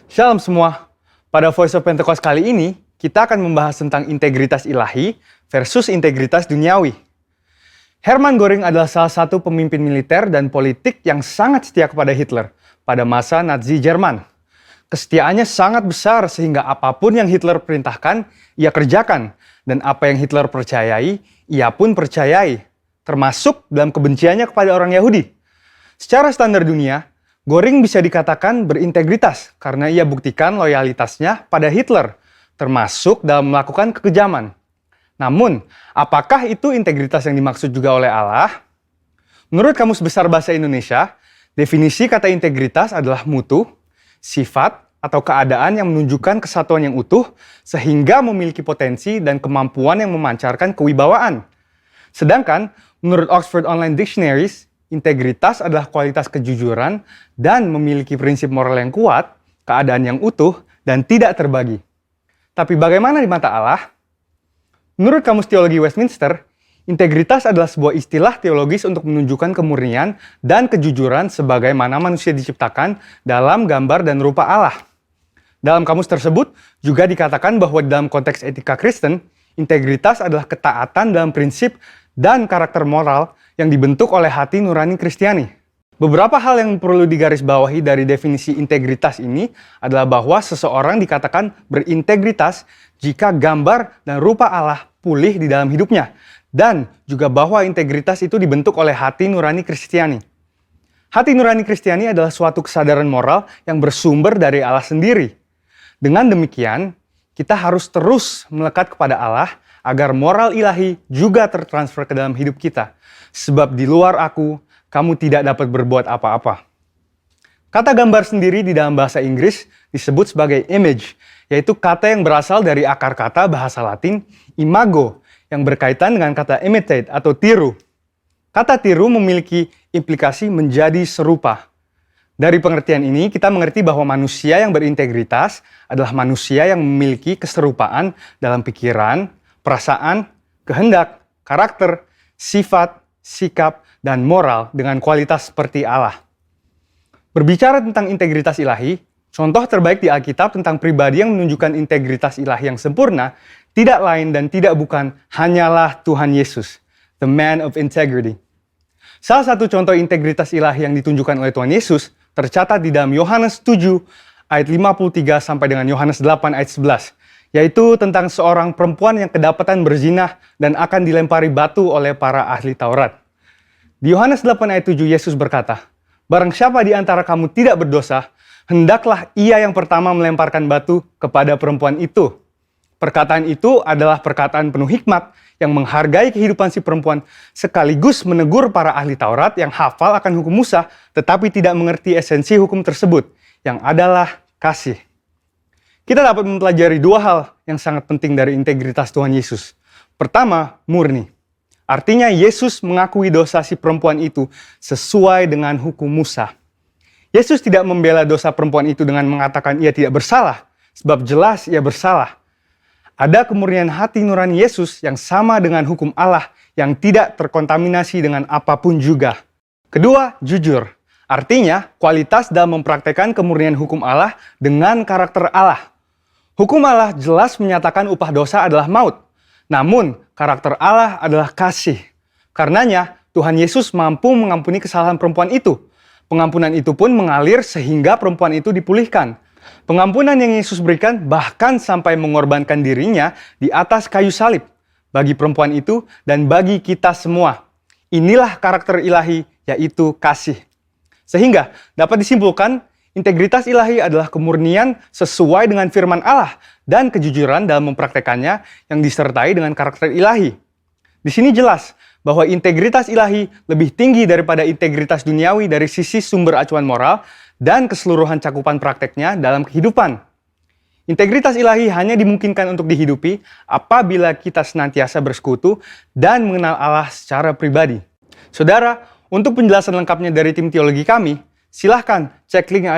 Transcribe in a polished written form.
Shalom semua. Pada Voice of Pentecost kali ini, kita akan membahas tentang integritas ilahi versus integritas duniawi. Hermann Göring adalah salah satu pemimpin militer dan politik yang sangat setia kepada Hitler pada masa Nazi Jerman. Kesetiaannya sangat besar sehingga apapun yang Hitler perintahkan, ia kerjakan. Dan apa yang Hitler percayai, ia pun percayai. Termasuk dalam kebenciannya kepada orang Yahudi. Secara standar dunia, Göring bisa dikatakan berintegritas karena ia buktikan loyalitasnya pada Hitler, termasuk dalam melakukan kekejaman. Namun, apakah itu integritas yang dimaksud juga oleh Allah? Menurut Kamus Besar Bahasa Indonesia, definisi kata integritas adalah mutu, sifat, atau keadaan yang menunjukkan kesatuan yang utuh sehingga memiliki potensi dan kemampuan yang memancarkan kewibawaan. Sedangkan, menurut Oxford Online Dictionaries, integritas adalah kualitas kejujuran dan memiliki prinsip moral yang kuat, keadaan yang utuh, dan tidak terbagi. Tapi bagaimana di mata Allah? Menurut Kamus Teologi Westminster, integritas adalah sebuah istilah teologis untuk menunjukkan kemurnian dan kejujuran sebagaimana manusia diciptakan dalam gambar dan rupa Allah. Dalam kamus tersebut juga dikatakan bahwa dalam konteks etika Kristen, integritas adalah ketaatan dalam prinsip dan karakter moral yang dibentuk oleh hati nurani Kristiani. Beberapa hal yang perlu digarisbawahi dari definisi integritas ini adalah bahwa seseorang dikatakan berintegritas jika gambar dan rupa Allah pulih di dalam hidupnya, dan juga bahwa integritas itu dibentuk oleh hati nurani Kristiani. Hati nurani Kristiani adalah suatu kesadaran moral yang bersumber dari Allah sendiri. Dengan demikian, kita harus terus melekat kepada Allah agar moral ilahi juga tertransfer ke dalam hidup kita. Sebab di luar aku, kamu tidak dapat berbuat apa-apa. Kata gambar sendiri di dalam bahasa Inggris disebut sebagai image, yaitu kata yang berasal dari akar kata bahasa Latin imago, yang berkaitan dengan kata imitate atau tiru. Kata tiru memiliki implikasi menjadi serupa. Dari pengertian ini, kita mengerti bahwa manusia yang berintegritas adalah manusia yang memiliki keserupaan dalam pikiran, perasaan, kehendak, karakter, sifat, sikap, dan moral dengan kualitas seperti Allah. Berbicara tentang integritas ilahi, contoh terbaik di Alkitab tentang pribadi yang menunjukkan integritas ilahi yang sempurna tidak lain dan tidak bukan hanyalah Tuhan Yesus, the man of integrity. Salah satu contoh integritas ilahi yang ditunjukkan oleh Tuhan Yesus tercatat di dalam Yohanes 7 ayat 53 sampai dengan Yohanes 8 ayat 11, yaitu tentang seorang perempuan yang kedapatan berzina dan akan dilempari batu oleh para ahli Taurat. Di Yohanes 8 ayat 7 Yesus berkata, "Barang siapa di antara kamu tidak berdosa, hendaklah ia yang pertama melemparkan batu kepada perempuan itu." Perkataan itu adalah perkataan penuh hikmat yang menghargai kehidupan si perempuan sekaligus menegur para ahli Taurat yang hafal akan hukum Musa tetapi tidak mengerti esensi hukum tersebut, yang adalah kasih. Kita dapat mempelajari dua hal yang sangat penting dari integritas Tuhan Yesus. Pertama, murni. Artinya Yesus mengakui dosa si perempuan itu sesuai dengan hukum Musa. Yesus tidak membela dosa perempuan itu dengan mengatakan ia tidak bersalah, sebab jelas ia bersalah. Ada kemurnian hati nurani Yesus yang sama dengan hukum Allah yang tidak terkontaminasi dengan apapun juga. Kedua, jujur. Artinya, kualitas dalam mempraktekkan kemurnian hukum Allah dengan karakter Allah. Hukum Allah jelas menyatakan upah dosa adalah maut. Namun, karakter Allah adalah kasih. Karenanya, Tuhan Yesus mampu mengampuni kesalahan perempuan itu. Pengampunan itu pun mengalir sehingga perempuan itu dipulihkan. Pengampunan yang Yesus berikan bahkan sampai mengorbankan dirinya di atas kayu salib. Bagi perempuan itu dan bagi kita semua. Inilah karakter ilahi, yaitu kasih. Sehingga dapat disimpulkan, integritas ilahi adalah kemurnian sesuai dengan firman Allah dan kejujuran dalam mempraktekannya yang disertai dengan karakter ilahi. Di sini jelas bahwa integritas ilahi lebih tinggi daripada integritas duniawi dari sisi sumber acuan moral dan keseluruhan cakupan prakteknya dalam kehidupan. Integritas ilahi hanya dimungkinkan untuk dihidupi apabila kita senantiasa bersekutu dan mengenal Allah secara pribadi. Saudara, untuk penjelasan lengkapnya dari tim teologi kami, silahkan cek link yang ada